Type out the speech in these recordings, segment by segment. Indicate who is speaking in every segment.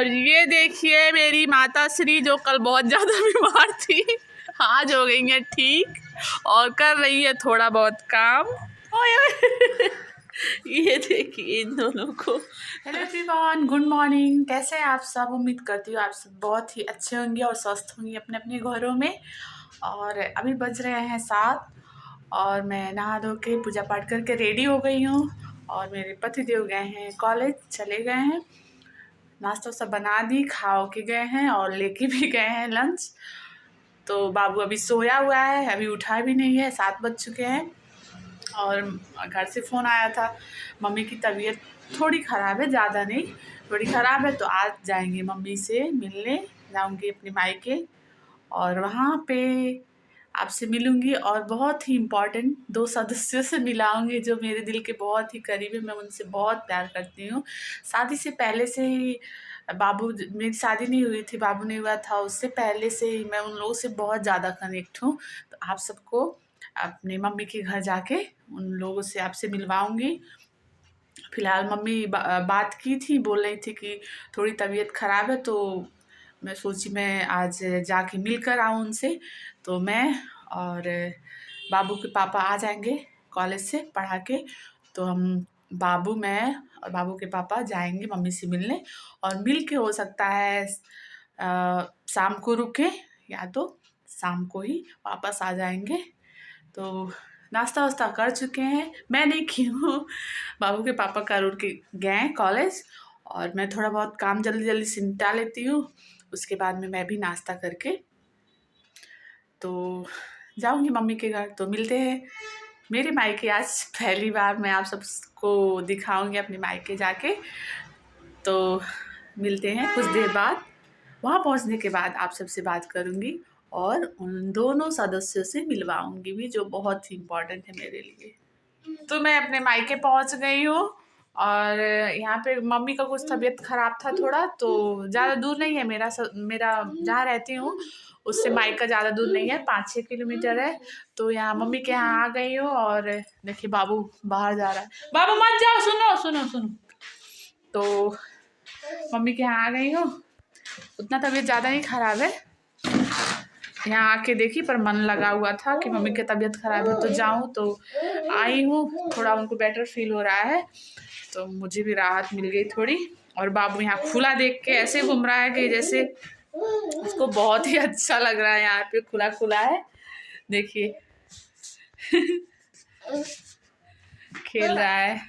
Speaker 1: और ये देखिए मेरी माता श्री जो कल बहुत ज़्यादा बीमार थी, आज हो गई है ठीक और कर रही है थोड़ा बहुत काम। ये देखिए इन दोनों को। Hello everyone, good morning. कैसे हैं आप सब? उम्मीद करती हूँ आप सब बहुत ही अच्छे होंगे और स्वस्थ होंगे अपने अपने घरों में। और अभी बज रहे हैं 7 और मैं नहा धो के पूजा पाठ करके रेडी हो गई हूँ। और मेरे पति देव गए हैं कॉलेज, चले गए हैं, नाश्ता सब बना दी, खाओ के गए हैं और लेके भी गए हैं लंच। तो बाबू अभी सोया हुआ है, अभी उठा भी नहीं है, 7 बज चुके हैं। और घर से फ़ोन आया था, मम्मी की तबीयत थोड़ी ख़राब है, ज़्यादा नहीं, थोड़ी ख़राब है, तो आज जाएंगे मम्मी से मिलने, जाऊंगी अपनी मायके और वहाँ पे आपसे मिलूंगी। और बहुत ही इम्पॉर्टेंट 2 सदस्यों से मिलाऊंगी जो मेरे दिल के बहुत ही करीब है, मैं उनसे बहुत प्यार करती हूँ। शादी से पहले से ही बाबू, मेरी शादी नहीं हुई थी, बाबू नहीं हुआ था, उससे पहले से ही मैं उन लोगों से बहुत ज़्यादा कनेक्ट हूँ। तो आप सबको अपने मम्मी के घर जाके उन लोगों से आपसे मिलवाऊंगी। फ़िलहाल मम्मी बात की थी, बोल रही थी कि थोड़ी तबीयत ख़राब है, तो मैं सोची मैं आज जाके मिल कर आऊँ उनसे। तो मैं और बाबू के पापा आ जाएंगे कॉलेज से पढ़ा के, तो हम बाबू, मैं और बाबू के पापा जाएंगे मम्मी से मिलने। और मिल के हो सकता है शाम को रुके या तो शाम को ही वापस आ जाएंगे। तो नाश्ता वास्ता कर चुके हैं, मैं नहीं की हूँ, बाबू के पापा कर उठ के गए कॉलेज और मैं थोड़ा बहुत काम जल्दी जल्दी से निपटा लेती हूँ। उसके बाद में मैं भी नाश्ता करके तो जाऊँगी मम्मी के घर। तो मिलते हैं मेरे मायके। आज पहली बार मैं आप सबको दिखाऊंगी अपने मायके जाके, तो मिलते हैं कुछ देर बाद। वहाँ पहुँचने के बाद आप सबसे बात करूँगी और उन दोनों सदस्यों से मिलवाऊंगी भी, जो बहुत ही इम्पोर्टेंट है मेरे लिए। तो मैं अपने मायके पहुँच गई हूँ और यहाँ पे मम्मी का कुछ तबीयत ख़राब था थोड़ा, तो ज़्यादा दूर नहीं है मेरा जहाँ रहती हूँ उससे मायका ज़्यादा दूर नहीं है, 5-6 किलोमीटर है। तो यहाँ मम्मी के यहाँ आ गई हूँ और देखिए बाबू बाहर जा रहा है। बाबू मत जाओ, सुनो सुनो सुनो। तो मम्मी के यहाँ आ गई हूँ, उतना तबीयत ज़्यादा नहीं ख़राब है। यहाँ आके देखी पर मन लगा हुआ था कि मम्मी की तबीयत ख़राब है तो जाऊँ, तो आई हूँ। थोड़ा उनको बेटर फील हो रहा है तो मुझे भी राहत मिल गई थोड़ी। और बाबू यहाँ खुला देख के ऐसे घूम रहा है कि जैसे उसको बहुत ही अच्छा लग रहा है, यहाँ पे खुला खुला है, देखिए खेल रहा है।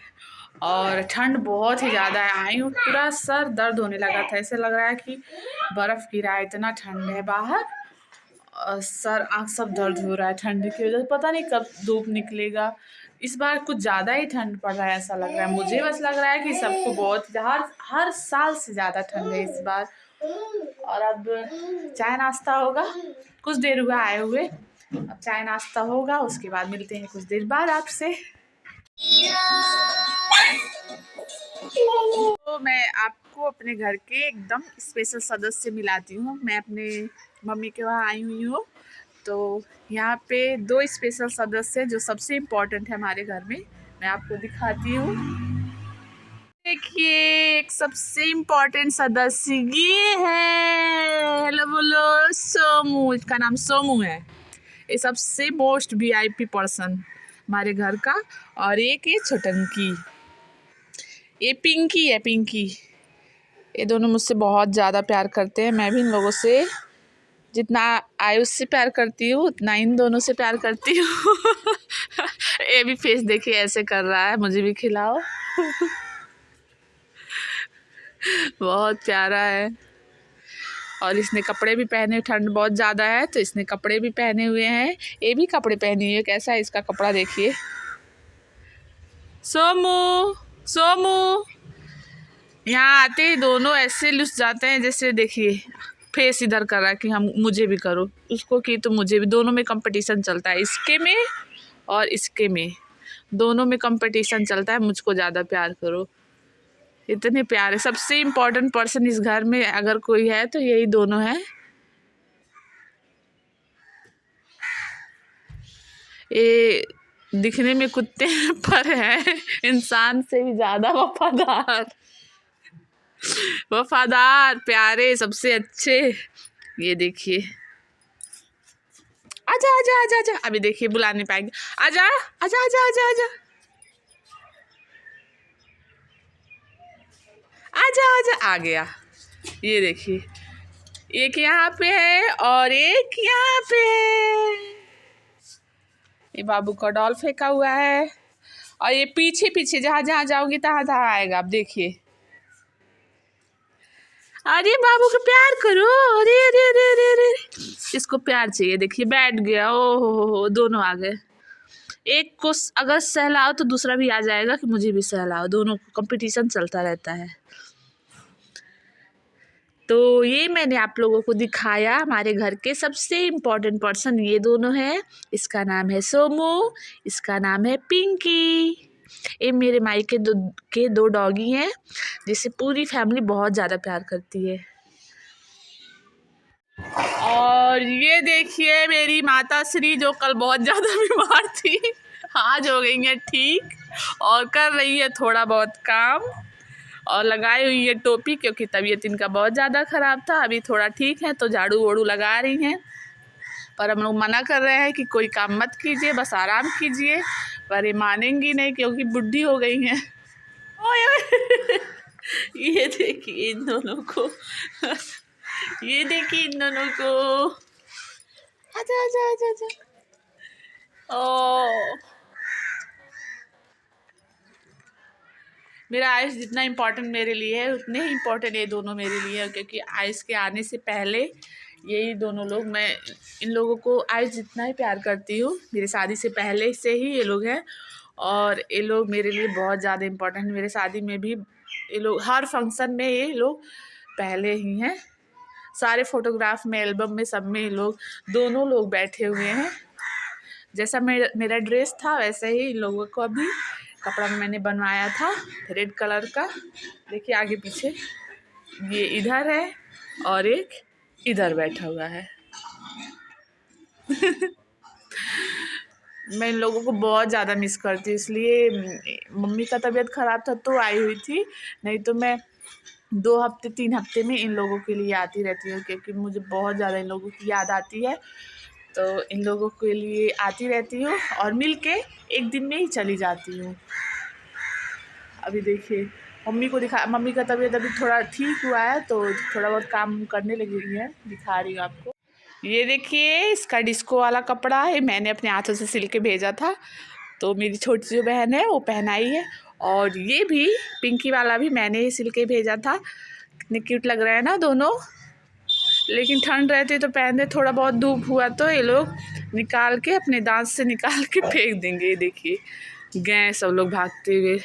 Speaker 1: और ठंड बहुत ही ज़्यादा है, आई हूँ पूरा सर दर्द होने लगा था, ऐसे लग रहा है कि बर्फ़ गिरा है, इतना ठंड है बाहर। और सर आँख सब दर्द हो रहा है ठंड की वजह से, पता नहीं कब धूप निकलेगा। इस बार कुछ ज़्यादा ही ठंड पड़ रहा है ऐसा लग रहा है मुझे, बस लग रहा है कि सबको बहुत हर साल से ज़्यादा ठंड है इस बार। और अब चाय नाश्ता होगा, कुछ देर हुआ आए हुए, अब चाय नाश्ता होगा, उसके बाद मिलते हैं कुछ देर बाद आपसे। तो मैं आपको अपने घर के एकदम स्पेशल सदस्य मिलाती हूँ। मैं अपने मम्मी के वहाँ आई हुई हूँ, तो यहाँ पे 2 स्पेशल सदस्य हैं जो सबसे इम्पोर्टेंट है हमारे घर में, मैं आपको दिखाती हूँ। देखिए एक सबसे इम्पोर्टेंट सदस्य ये है, हेलो बोलो, सोमू, इसका नाम सोमू है। ये सबसे मोस्ट VIP पर्सन हमारे घर का। और एक ये छोटंकी, ये पिंकी है, पिंकी। ये दोनों मुझसे बहुत ज़्यादा प्यार करते हैं, मैं भी इन लोगों से जितना आयुष से प्यार करती हूँ उतना इन दोनों से प्यार करती हूँ। ये भी फेस देखिए ऐसे कर रहा है, मुझे भी खिलाओ। बहुत प्यारा है। और इसने कपड़े भी पहने, ठंड बहुत ज़्यादा है तो इसने कपड़े भी पहने हुए हैं, ये भी कपड़े पहनी हुई है। कैसा है इसका कपड़ा देखिए। सोमू, सोमू, यहाँ आते ही दोनों ऐसे लुस जाते हैं, जैसे देखिए फेस इधर कर रहा है कि हम मुझे भी करो, उसको की तो मुझे भी। दोनों में कंपटीशन चलता है, इसके में और इसके में, दोनों में कंपटीशन चलता है, मुझको ज़्यादा प्यार करो। इतने प्यारे, सबसे इम्पोर्टेंट पर्सन इस घर में अगर कोई है तो यही दोनों हैं। ये दिखने में कुत्ते पर है इंसान से भी ज़्यादा वफादार। वफादार, प्यारे, सबसे अच्छे। ये देखिए, आजा आजा आजा आजा। अभी देखिए बुला नहीं पाएंगे। आजा आजा आजा आजा आजा आजा आजा। आ गया। ये देखिए, एक यहाँ पे है और एक यहाँ पे है। ये बाबू का डॉल फेंका हुआ है और ये पीछे पीछे जहाँ जहाँ जाओगी तहाँ तहाँ आएगा। आप देखिए, अरे बाबू को प्यार करो। अरे अरे अरे अरे अरे, इसको प्यार चाहिए। देखिए बैठ गया। ओ हो, दोनों आ गए। एक को अगर सहलाओ तो दूसरा भी आ जाएगा कि मुझे भी सहलाओ। दोनों को कंपटीशन चलता रहता है। तो ये मैंने आप लोगों को दिखाया। हमारे घर के सबसे इम्पोर्टेंट पर्सन ये दोनों हैं। इसका नाम है सोमू, इसका नाम है पिंकी। ये मेरे मायके के दो डॉगी हैं जिसे पूरी फैमिली बहुत ज़्यादा प्यार करती है। और ये देखिए मेरी माता श्री जो कल बहुत ज़्यादा बीमार थी, आज हो गई है ठीक और कर रही है थोड़ा बहुत काम और लगाई हुई है टोपी, क्योंकि तबीयत इनका बहुत ज़्यादा ख़राब था। अभी थोड़ा ठीक है तो झाड़ू वाड़ू लगा रही हैं, पर हम लोग मना कर रहे हैं कि कोई काम मत कीजिए, बस आराम कीजिए। पर ये मानेंगी नहीं क्योंकि बुढ़ी हो गई हैं। ओए ये देखिए इन दोनों को, ये देखिए इन दोनों को। आजा आजा आजा आजा। ओ मेरा आयुष जितना इम्पोर्टेंट मेरे लिए है उतने ही इम्पोर्टेंट ये दोनों मेरे लिए है, क्योंकि आयुष के आने से पहले यही दोनों लोग, मैं इन लोगों को आयुष जितना ही प्यार करती हूँ, मेरी शादी से पहले से ही ये लोग हैं और ये लोग मेरे लिए बहुत ज़्यादा इम्पोर्टेंट। मेरे शादी में भी ये लोग, हर फंक्शन में ये लोग पहले ही हैं। सारे फोटोग्राफ में, एल्बम में, सब में ये लोग दोनों लोग बैठे हुए हैं। जैसा मेरा ड्रेस था वैसे ही इन लोगों को अभी कपड़ा मैंने बनवाया था रेड कलर का। देखिए आगे पीछे, ये इधर है और एक इधर बैठा हुआ है। मैं इन लोगों को बहुत ज़्यादा मिस करती हूँ, इसलिए मम्मी का तबीयत ख़राब था तो आई हुई थी, नहीं तो मैं 2 हफ्ते 3 हफ्ते में इन लोगों के लिए आती रहती हूँ, क्योंकि मुझे बहुत ज़्यादा इन लोगों की याद आती है। तो इन लोगों के लिए आती रहती हूँ और मिल के एक दिन में ही चली जाती हूँ। अभी देखिए मम्मी को मम्मी का तबीयत अभी थोड़ा ठीक हुआ है तो थोड़ा बहुत काम करने लगी है, दिखा रही हूँ आपको। ये देखिए इसका डिस्को वाला कपड़ा है, मैंने अपने हाथों से सिल के भेजा था, तो मेरी छोटी जो बहन है वो पहनाई है। और ये भी पिंकी वाला भी मैंने ही सिल के भेजा था। कितने क्यूट लग रहे हैं ना दोनों, लेकिन ठंड रहती तो पहनते, थोड़ा बहुत धूप हुआ तो ये लोग निकाल के अपने दांत से निकाल के फेंक देंगे। ये देखिए गए सब लोग भागते हुए।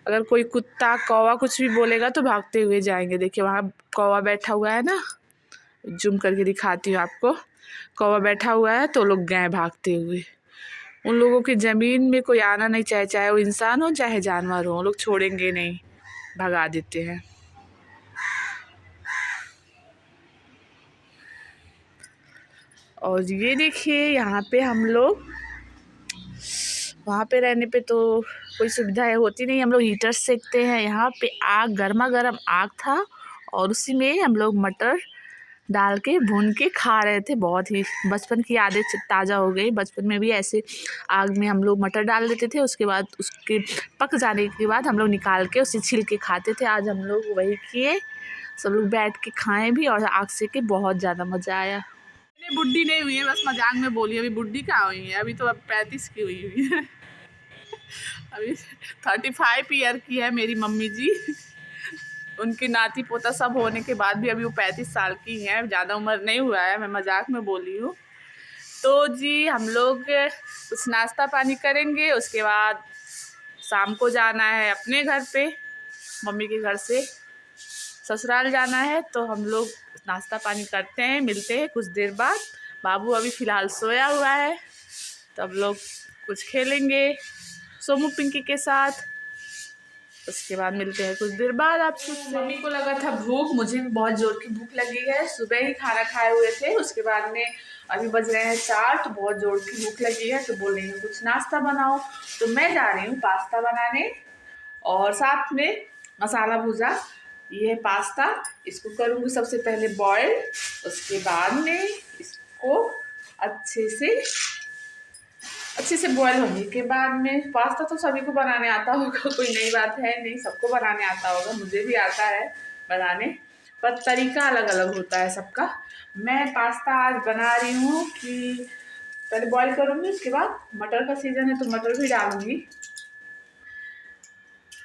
Speaker 1: अगर कोई कुत्ता कौवा कुछ भी बोलेगा तो भागते हुए जाएंगे। देखिए वहाँ कौवा बैठा हुआ है ना, जूम करके दिखाती हूँ आपको। कौवा बैठा हुआ है तो लोग गए भागते हुए। उन लोगों की ज़मीन में कोई आना नहीं चाहे, चाहे वो इंसान हो चाहे जानवर हो, लोग छोड़ेंगे नहीं, भगा देते हैं। और ये देखिए यहाँ पे हम लोग, वहाँ पे रहने पे तो कोई सुविधा होती नहीं, हम लोग हीटर सेकते हैं। यहाँ पे आग, गर्मा गर्म आग था और उसी में हम लोग मटर डाल के भून के खा रहे थे। बहुत ही बचपन की यादें ताज़ा हो गई। बचपन में भी ऐसे आग में हम लोग मटर डाल देते थे, उसके बाद उसके पक जाने के बाद हम लोग निकाल के उसे छिल के खाते थे। आज हम लोग वही किए, सब लोग बैठ के खाएं भी और आग से के बहुत ज़्यादा मज़ा आया। बुढ़ी नहीं हुई है, बस मजाक में बोली, अभी बुढ़ी कहाँ हुई है, अभी तो अब 35 की हुई है। अभी 35 ईयर की है मेरी मम्मी जी। उनके नाती पोता सब होने के बाद भी अभी वो 35 साल की हैं, ज़्यादा उम्र नहीं हुआ है, मैं मजाक में बोली हूँ। तो जी हम लोग कुछ नाश्ता पानी करेंगे, उसके बाद शाम को जाना है अपने घर पे, मम्मी के घर से ससुराल जाना है। तो हम लोग नाश्ता पानी करते हैं, मिलते हैं कुछ देर बाद। बाबू अभी फ़िलहाल सोया हुआ है, तो अब लोग कुछ खेलेंगे सोमू पिंकी के साथ। उसके बाद मिलते हैं कुछ देर बाद आपसे। मम्मी को लगा था भूख, मुझे भी बहुत जोर की भूख लगी है। सुबह ही खाना खाए हुए थे, उसके बाद में अभी बज रहे हैं 4, तो बहुत जोर की भूख लगी है, तो बोल रही हूँ कुछ नाश्ता बनाओ। तो मैं जा रही हूँ पास्ता बनाने और साथ में मसाला भूजा ये पास्ता, इसको करूँगी सबसे पहले बॉयल, उसके बाद में इसको अच्छे से बॉयल होने के बाद में, पास्ता तो सभी को बनाने आता होगा, कोई नई बात है नहीं, सबको बनाने आता होगा, मुझे भी आता है बनाने, पर तरीका अलग अलग होता है सबका। मैं पास्ता आज बना रही हूँ कि पहले बॉईल करूँगी, उसके बाद मटर का सीज़न है तो मटर भी डालूँगी।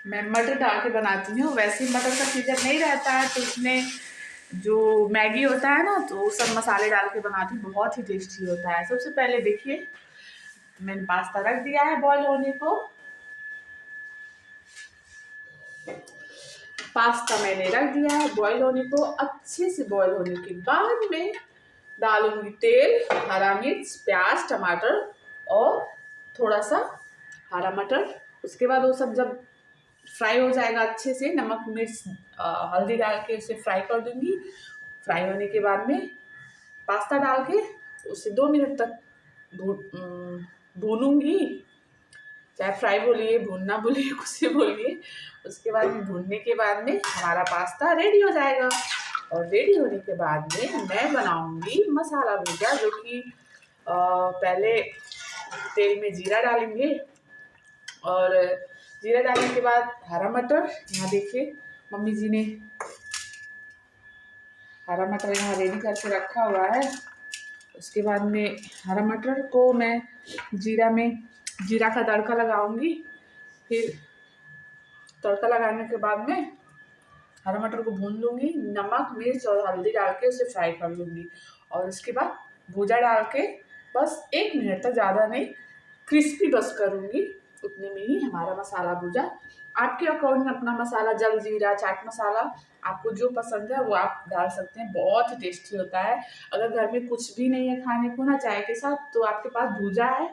Speaker 1: मैं मटर डाल के बनाती हूँ, वैसे मटर का सीज़न नहीं रहता है तो उसमें जो मैगी होता है ना, तो सब मसाले डाल के बनाती हूँ, बहुत ही टेस्टी होता है। सबसे पहले देखिए मैंने पास्ता रख दिया है बॉईल होने को। पास्ता मैंने रख दिया है बॉईल होने को। अच्छे से बॉईल होने के बाद में डालूंगी तेल, हरा मिर्च, प्याज, टमाटर और थोड़ा सा हरा मटर। उसके बाद वो सब जब फ्राई हो जाएगा अच्छे से, नमक मिर्च हल्दी डाल के उसे फ्राई कर दूंगी। फ्राई होने के बाद में पास्ता डाल के उसे 2 मिनट तक भूनूंगी, चाहे फ्राई बोलिए, भूनना बोलिए, कुछ भी बोलिए। उसके बाद में भूनने के बाद में हमारा पास्ता रेडी हो जाएगा। और रेडी होने के बाद में मैं बनाऊंगी मसाला भुजा, जो कि पहले तेल में जीरा डालेंगे और जीरा डालने के बाद हरा मटर, यहाँ देखिए मम्मी जी ने हरा मटर यहाँ रेडी करके रखा हुआ है। उसके बाद में हरा मटर को मैं जीरा का तड़का लगाऊंगी। फिर तड़का लगाने के बाद में हरा मटर को भून लूँगी, नमक मिर्च और हल्दी डाल के उसे फ्राई कर लूँगी। और उसके बाद भुजा डाल के बस 1 मिनट तक, ज़्यादा नहीं, क्रिस्पी बस करूँगी। उतने में ही हमारा मसाला भुजा, आपके अकॉर्डिंग अपना मसाला, जल जीरा, चाट मसाला, आपको जो पसंद है वो आप डाल सकते हैं। बहुत ही टेस्टी होता है। अगर घर में कुछ भी नहीं है खाने को ना चाय के साथ, तो आपके पास भुजा है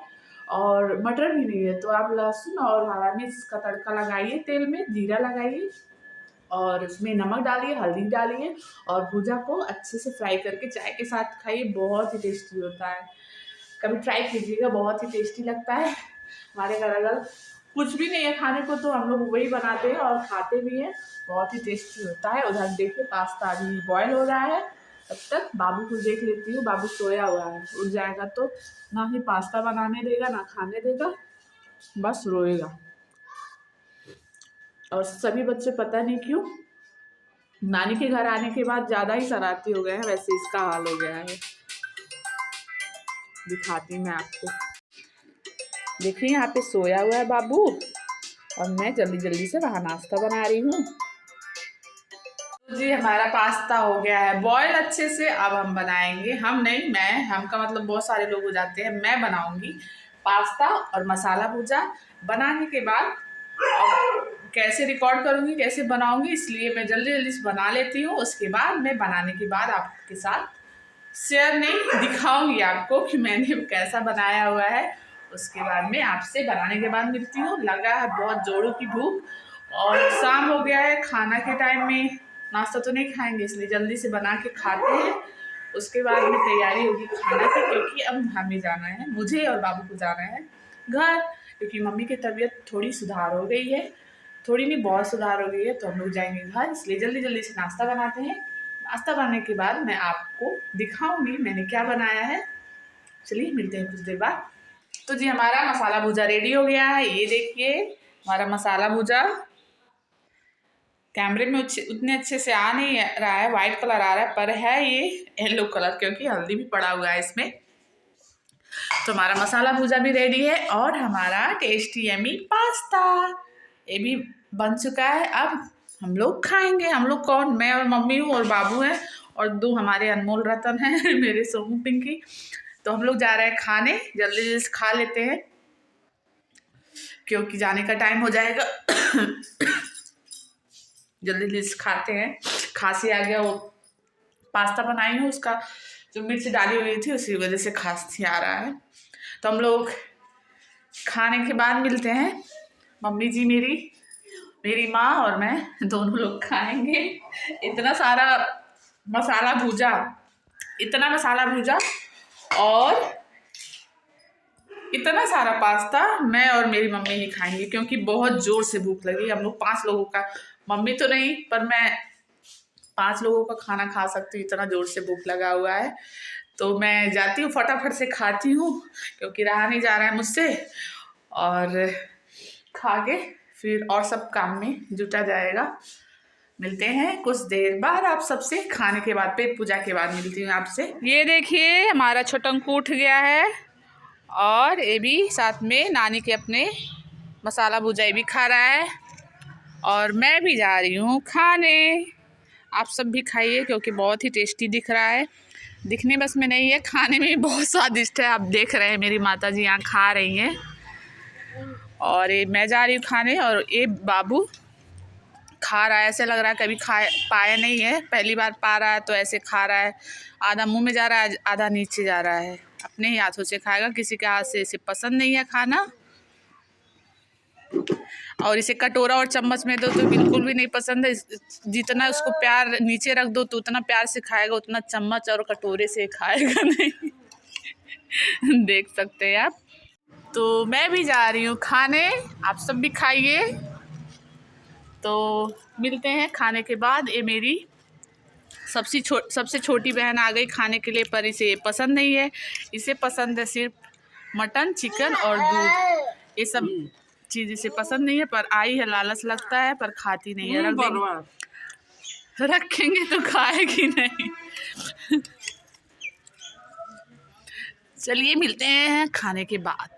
Speaker 1: और मटर भी नहीं है, तो आप लहसुन और हरा मिर्च का तड़का लगाइए, तेल में जीरा लगाइए और उसमें नमक डालिए, हल्दी डालिए और भुजा को अच्छे से फ्राई करके चाय के साथ खाइए। बहुत ही टेस्टी होता है, कभी ट्राई कीजिएगा, बहुत ही टेस्टी लगता है। हमारे घर अगर कुछ भी नहीं है खाने को तो हम लोग वही बनाते हैं और खाते भी हैं, बहुत ही टेस्टी होता है। उधर देखिए पास्ता अभी बॉयल हो रहा है, तब तक बाबू को देख लेती हूँ। बाबू सोया हुआ है, उठ जाएगा तो ना ही पास्ता बनाने देगा ना खाने देगा, बस रोएगा। और सभी बच्चे पता नहीं क्यों नानी के घर आने के बाद ज़्यादा ही शरारती हो गए हैं, वैसे इसका हाल हो गया है। दिखाती मैं आपको, देखिए यहाँ पे सोया हुआ है बाबू और मैं जल्दी जल्दी से वहाँ नाश्ता बना रही हूँ। जी हमारा पास्ता हो गया है बॉयल अच्छे से। अब हम बनाएंगे, हम नहीं, मैं, हम का मतलब बहुत सारे लोग हो जाते हैं, मैं बनाऊंगी पास्ता और मसाला भुजा। बनाने के बाद कैसे रिकॉर्ड करूँगी, कैसे बनाऊँगी, इसलिए मैं जल्दी जल्दी से बना लेती हूँ। उसके बाद मैं बनाने के बाद आपके साथ शेयर नहीं, दिखाऊँगी आपको कि मैंने कैसा बनाया हुआ है। उसके बाद में आपसे बनाने के बाद मिलती हूँ। लगा है बहुत जोरों की भूख और शाम हो गया है, खाना के टाइम में नाश्ता तो नहीं खाएंगे, इसलिए जल्दी से बना के खाते हैं। उसके बाद में तैयारी होगी खाना की, क्योंकि अब हमें जाना है, मुझे और बाबू को जाना है घर, क्योंकि मम्मी की तबीयत थोड़ी सुधार हो गई है, थोड़ी नहीं बहुत सुधार हो गई है, तो हम लोग जाएंगे घर, इसलिए जल्दी जल्दी से नाश्ता बनाते हैं। नाश्ता बनाने के बाद मैं आपको दिखाऊंगी मैंने क्या बनाया है। चलिए मिलते हैं कुछ देर बाद। तो जी हमारा मसाला भुजा रेडी हो गया है, ये देखिए हमारा मसाला भुजा। कैमरे में उतने अच्छे से आ नहीं रहा है, वाइट कलर आ रहा है, पर है ये येलो कलर, क्योंकि हल्दी भी पड़ा हुआ है इसमें। तो हमारा मसाला भुजा भी रेडी है और हमारा टेस्टी यमी पास्ता ये भी बन चुका है। अब हम लोग खाएंगे। हम लोग कौन, मैं और मम्मी हूँ और बाबू हैं और 2 हमारे अनमोल रतन हैं मेरे सोमू पिंकी। तो हम लोग जा रहे हैं खाने, जल्दी जल्दी से खा लेते हैं क्योंकि जाने का टाइम हो जाएगा जल्दी जल्दी से खाते हैं। खांसी आ गया, वो पास्ता बनाई हूँ उसका जो मिर्च डाली हुई थी उसी वजह से खांसी आ रहा है। तो हम लोग खाने के बाद मिलते हैं। मम्मी जी मेरी माँ और मैं दोनों लोग खाएंगे। इतना सारा मसाला भुजा, इतना मसाला भुजा और इतना सारा पास्ता मैं और मेरी मम्मी ही खाएंगे, क्योंकि बहुत ज़ोर से भूख लगी। हम लोग 5 लोगों का, मम्मी तो नहीं पर मैं 5 लोगों का खाना खा सकती हूँ, इतना ज़ोर से भूख लगा हुआ है। तो मैं जाती हूँ, फटाफट से खाती हूँ क्योंकि रहा नहीं जा रहा है मुझसे, और खा के फिर और सब काम में जुटा जाएगा। मिलते हैं कुछ देर बाद आप सबसे, खाने के बाद, पेट पूजा के बाद मिलती हूँ आपसे। ये देखिए हमारा छोटंकू उठ गया है और ये भी साथ में नानी के अपने मसाला भुजाई भी खा रहा है, और मैं भी जा रही हूँ खाने। आप सब भी खाइए क्योंकि बहुत ही टेस्टी दिख रहा है, दिखने बस में नहीं है, खाने में भी बहुत स्वादिष्ट है। आप देख रहे हैं मेरी माता जी यहाँ खा रही हैं, और ये मैं जा रही हूँ खाने, और ये बाबू खा रहा है। ऐसे लग रहा है कभी खा पाया नहीं है, पहली बार पा रहा है, तो ऐसे खा रहा है, आधा मुंह में जा रहा है, आधा नीचे जा रहा है। अपने ही हाथों से खाएगा, किसी के हाथ से इसे पसंद नहीं है खाना। और इसे कटोरा और चम्मच में दो तो बिल्कुल भी नहीं पसंद है। जितना उसको प्यार नीचे रख दो तो उतना प्यार से खाएगा, उतना चम्मच और कटोरे से खाएगा नहीं। देख सकते हैं आप। तो मैं भी जा रही हूँ खाने, आप सब भी खाइए। तो मिलते हैं खाने के बाद। ये मेरी सबसे छोटी बहन आ गई खाने के लिए, पर इसे पसंद नहीं है। इसे पसंद है सिर्फ मटन, चिकन और दूध, ये सब चीज़ इसे पसंद नहीं है। पर आई है, लालच लगता है, पर खाती नहीं है। रखेंगे तो खाएगी नहीं। चलिए मिलते हैं खाने के बाद।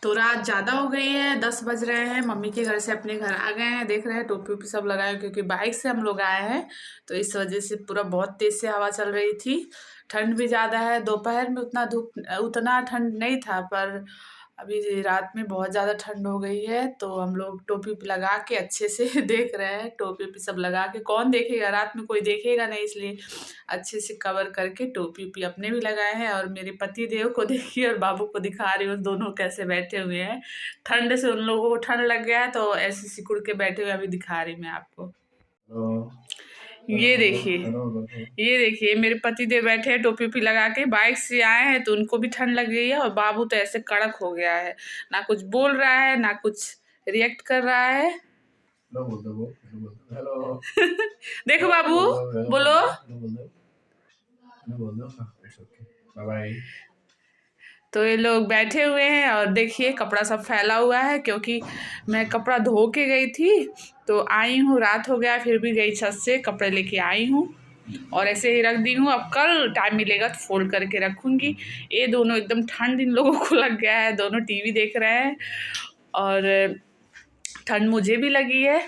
Speaker 1: तो रात ज़्यादा हो गई है, 10 बज रहे हैं। मम्मी के घर से अपने घर आ गए हैं, देख रहे हैं टोपी वोपी सब लगाए, क्योंकि बाइक से हम लोग आए हैं, तो इस वजह से पूरा बहुत तेज़ से हवा चल रही थी। ठंड भी ज़्यादा है, दोपहर में उतना ठंड नहीं था, पर अभी रात में बहुत ज़्यादा ठंड हो गई है। तो हम लोग टोपी वोपी लगा के अच्छे से देख रहे हैं, टोपी वोपी सब लगा के। कौन देखेगा रात में, कोई देखेगा नहीं, इसलिए अच्छे से कवर करके टोपी वोपी अपने भी लगाए हैं। और मेरे पति देव को देखिए और बाबू को दिखा रही हूँ, दोनों कैसे बैठे हुए हैं। ठंड से उन लोगों को ठंड लग गया है, तो ऐसे सिकुड़ के बैठे हुए अभी दिखा रही मैं आपको। ये देखिए मेरे पति देव बैठे हैं टोपी वोपी लगा के, बाइक से आए हैं तो उनको भी ठंड लग गई है। और बाबू तो ऐसे कड़क हो गया है, ना कुछ बोल रहा है ना कुछ रिएक्ट कर रहा है। हेलो देखो बाबू, बोलो। बाय। तो ये लोग बैठे हुए हैं, और देखिए कपड़ा सब फैला हुआ है, क्योंकि मैं कपड़ा धो के गई थी, तो आई हूँ, रात हो गया, फिर भी गई छत से कपड़े लेके आई हूँ, और ऐसे ही रख दी हूँ। अब कल टाइम मिलेगा तो फोल्ड करके रखूँगी। ये दोनों एकदम ठंड इन लोगों को लग गया है, दोनों टीवी देख रहे हैं, और ठंड मुझे भी लगी है।